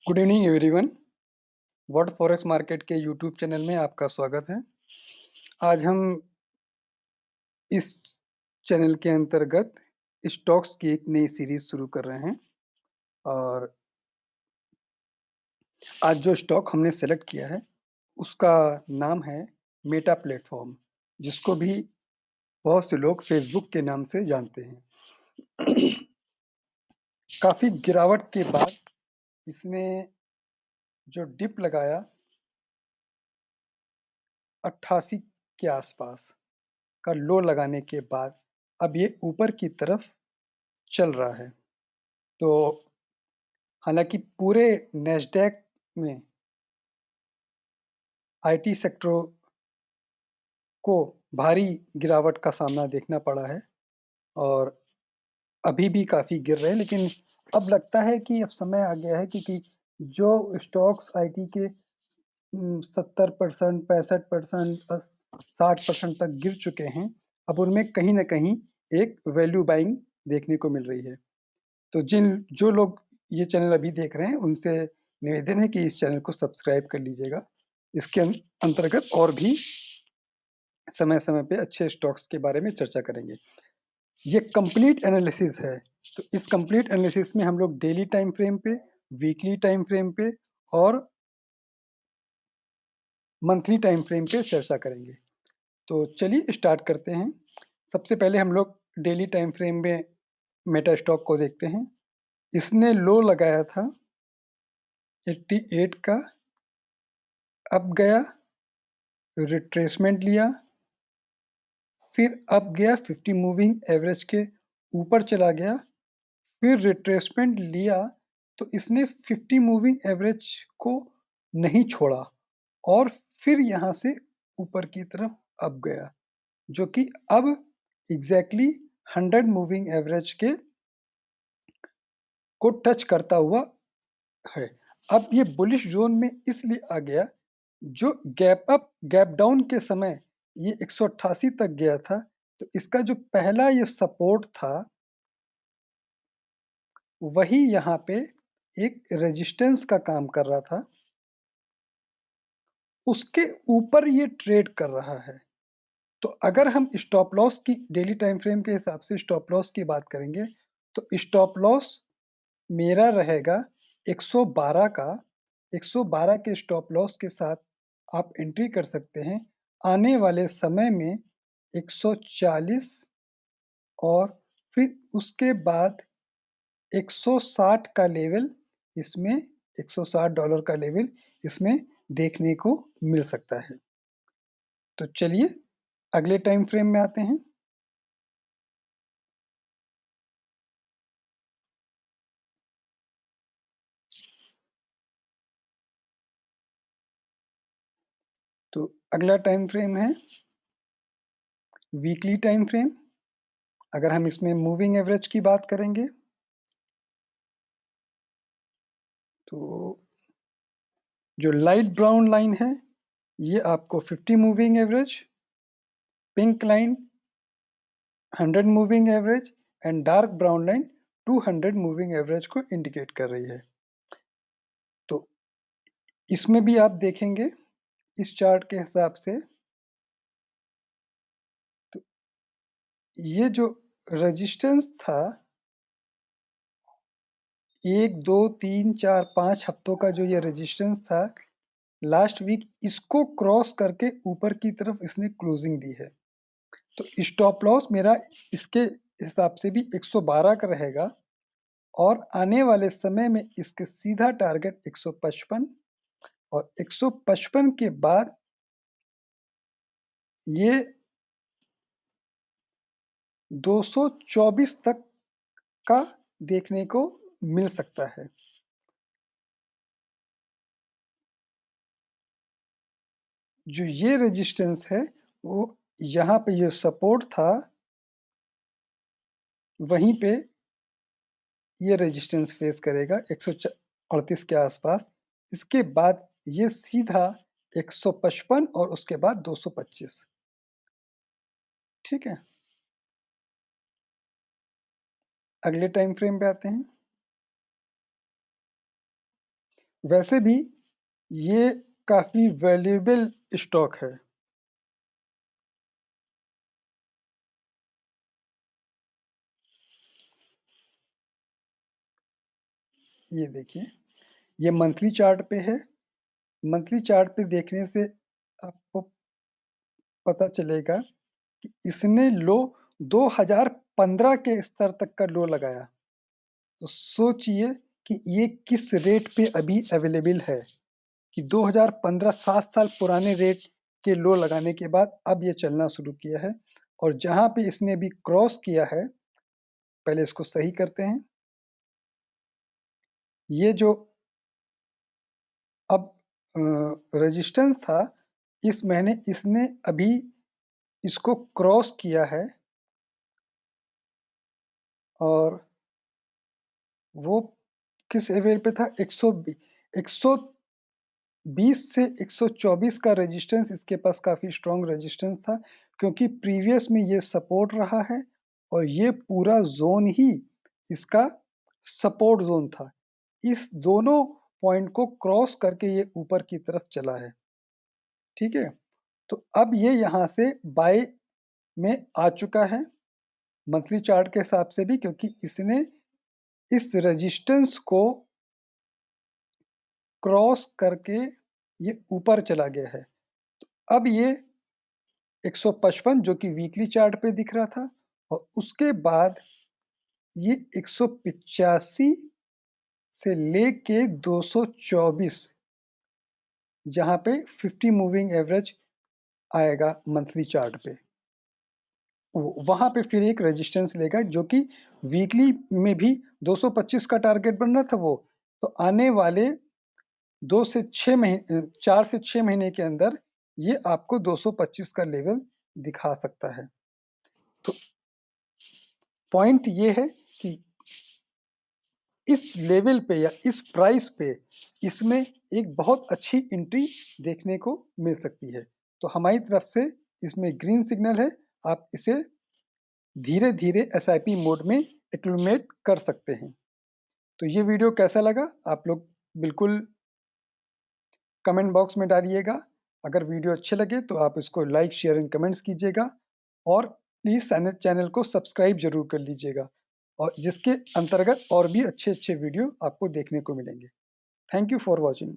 Good evening everyone. World forex market के YouTube channel में आपका स्वागत है। आज हम इस चैनल के अंतर्गत स्टॉक्स की एक नई सीरीज शुरू कर रहे हैं और आज जो स्टॉक हमने सेलेक्ट किया है उसका नाम है मेटा प्लेटफॉर्म, जिसको भी बहुत से लोग फेसबुक के नाम से जानते हैं। काफी गिरावट के बाद इसने जो डिप लगाया 88 के आसपास का लो लगाने के बाद अब ये ऊपर की तरफ चल रहा है। तो हालांकि पूरे नैस्डैक में आईटी सेक्टरों को भारी गिरावट का सामना देखना पड़ा है और अभी भी काफी गिर रहे हैं, लेकिन अब लगता है कि अब समय आ गया है, क्योंकि जो स्टॉक्स आईटी के 70%, 65%, 60% तक गिर चुके हैं, अब उनमें कहीं ना कहीं एक वैल्यू बाइंग देखने को मिल रही है। तो जो लोग ये चैनल अभी देख रहे हैं उनसे निवेदन है कि इस चैनल को सब्सक्राइब कर लीजिएगा। इसके अंतर्गत और भी समय समय पे अच्छे स्टॉक्स के बारे में चर्चा करेंगे। ये कंप्लीट एनालिसिस है, तो इस कंप्लीट एनालिसिस में हम लोग डेली टाइम फ्रेम पे, वीकली टाइम फ्रेम पे और मंथली टाइम फ्रेम पे चर्चा करेंगे। तो चलिए स्टार्ट करते हैं। सबसे पहले हम लोग डेली टाइम फ्रेम में मेटा स्टॉक को देखते हैं। इसने लो लगाया था 88 का, अब गया, रिट्रेसमेंट लिया, फिर अब गया 50 मूविंग एवरेज के ऊपर चला गया, फिर रिट्रेसमेंट लिया, तो इसने 50 मूविंग एवरेज को नहीं छोड़ा और फिर यहाँ से ऊपर की तरफ अब गया, जो कि अब एग्जैक्टली 100 मूविंग एवरेज के को टच करता हुआ है। अब ये बुलिश जोन में इसलिए आ गया, जो गैप अप गैप डाउन के समय ये 188 तक गया था, तो इसका जो पहला ये सपोर्ट था वही यहाँ पे एक रेजिस्टेंस का काम कर रहा था, उसके ऊपर ये ट्रेड कर रहा है। तो अगर हम स्टॉप लॉस की डेली टाइम फ्रेम के हिसाब से स्टॉप लॉस की बात करेंगे, तो स्टॉप लॉस मेरा रहेगा 112 का। 112 के स्टॉप लॉस के साथ आप एंट्री कर सकते हैं। आने वाले समय में 140 और फिर उसके बाद 160 का लेवल इसमें, $160 का लेवल इसमें देखने को मिल सकता है। तो चलिए अगले टाइम फ्रेम में आते हैं। तो अगला टाइम फ्रेम है वीकली टाइम फ्रेम। अगर हम इसमें मूविंग एवरेज की बात करेंगे तो जो लाइट ब्राउन लाइन है ये आपको 50 moving average, pink line 100 moving average and dark brown line 200 moving average को इंडिकेट कर रही है। तो इसमें भी आप देखेंगे इस चार्ट के हिसाब से, तो ये जो रेजिस्टेंस था 1, 2, 3, 4, 5 हफ्तों का, जो ये रेजिस्टेंस था लास्ट वीक, इसको क्रॉस करके ऊपर की तरफ इसने क्लोजिंग दी है। तो स्टॉप लॉस मेरा इसके हिसाब से भी 112 का रहेगा और आने वाले समय में इसके सीधा टारगेट 155 और 155 के बाद ये 224 तक का देखने को मिल सकता है। जो ये रेजिस्टेंस है वो यहाँ पे ये सपोर्ट था, वहीं पे ये रेजिस्टेंस फेस करेगा 138 के आसपास। इसके बाद ये सीधा 155 और उसके बाद 225। ठीक है, अगले टाइम फ्रेम पे आते हैं। वैसे भी ये काफी वैल्यूएबल स्टॉक है। ये देखिए, ये मंथली चार्ट पे है। मंथली चार्ट पे देखने से आपको पता चलेगा कि इसने लो 2015 के स्तर तक का लो लगाया। तो सोचिए कि ये किस रेट पे अभी अवेलेबल है, कि 2015 7 साल पुराने रेट के लो लगाने के बाद अब ये चलना शुरू किया है। और जहां पे इसने अभी क्रॉस किया है, पहले इसको सही करते हैं। ये जो अब रेजिस्टेंस था, इस महीने इसने अभी इसको क्रॉस किया है, और वो किस लेवल पे था, 120 से 124 का रेजिस्टेंस इसके पास काफी स्ट्रॉन्ग रेजिस्टेंस था, क्योंकि प्रीवियस में ये सपोर्ट रहा है और ये पूरा जोन ही इसका सपोर्ट जोन था। इस दोनों पॉइंट को क्रॉस करके ये ऊपर की तरफ चला है। ठीक है, तो अब ये यहाँ से बाय में आ चुका है मंथली चार्ट के हिसाब से भी, क्योंकि इसने इस रेजिस्टेंस को क्रॉस करके ये ऊपर चला गया है। तो अब ये 155 जो कि वीकली चार्ट पे दिख रहा था, और उसके बाद ये 185 से लेके 224, जहां पे 50 मूविंग एवरेज आएगा मंथली चार्ट पे, वहां पे फिर एक रेजिस्टेंस लेगा, जो कि वीकली में भी 225 का टारगेट बन रहा था वो। तो आने वाले 4 से 6 महीने के अंदर ये आपको 225 का लेवल दिखा सकता है। तो पॉइंट ये है कि इस लेवल पे या इस प्राइस पे इसमें एक बहुत अच्छी एंट्री देखने को मिल सकती है। तो हमारी तरफ से इसमें ग्रीन सिग्नल है, आप इसे धीरे धीरे एसआईपी मोड में एक्यूमुलेट कर सकते हैं। तो ये वीडियो कैसा लगा आप लोग बिल्कुल कमेंट बॉक्स में डालिएगा। अगर वीडियो अच्छे लगे तो आप इसको लाइक शेयर एंड कमेंट्स कीजिएगा, और प्लीज़ चैनल को सब्सक्राइब जरूर कर लीजिएगा, और जिसके अंतर्गत और भी अच्छे अच्छे वीडियो आपको देखने को मिलेंगे। Thank you for watching.